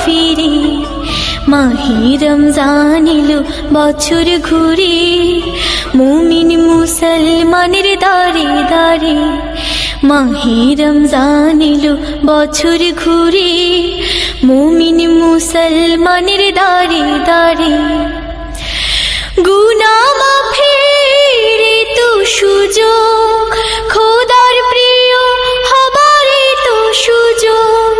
ফিরে। মাহে রমজান এলো বছর ঘুরে, মুমিন মুসলমানের দাঁড়ে দাঁড়ে। মাহে রমজান এলো বছর ঘুরে, মুমিন মুসলমানের দাঁড়ে দাঁড়ে। গুনাহ মাফের তো সুযোগ, খোদার প্রিয় হবার তো সুযোগ।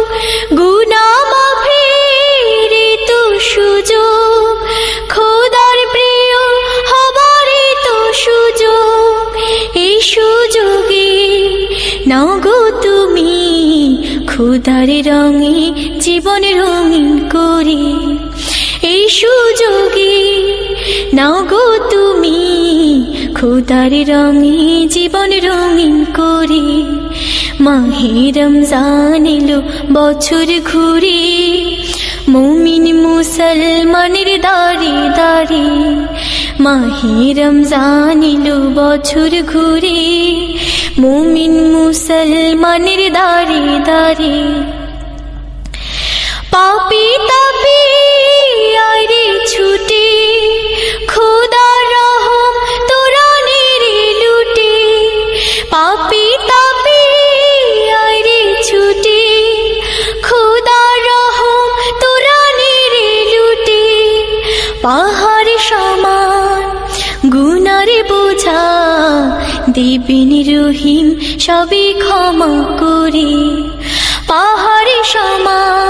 গুনাহ মাফের তো সুযোগ, খোদার প্রিয় হবার তো সুযোগ। এই সুযোগে নাও গো তুমি খোদার রঙে জীবন রঙিন করে। এই সুযোগে নাও গো তুমি খোদার রঙে জীবন রঙিন করে। মাহে রমজান এলো বছর ঘুরে, মুমিন মুসলমানের দাঁড়ে দাঁড়ে। মাহে রমজান এলো বছর ঘুরে, মুমিন মুসলমানের দাঁড়ে দাঁড়ে। পাপী তাপী আইরে ছুটে, খোদার রহম তোরা নেড়ে লুটে। পাপী তাপী আইরে ছুটে, খোদার রহম তোরা নেড়ে লুটে। পাহাড় সমান গুনার বোঝা দিবেন রহিম সবে ক্ষমা করে। পাহাড় সমান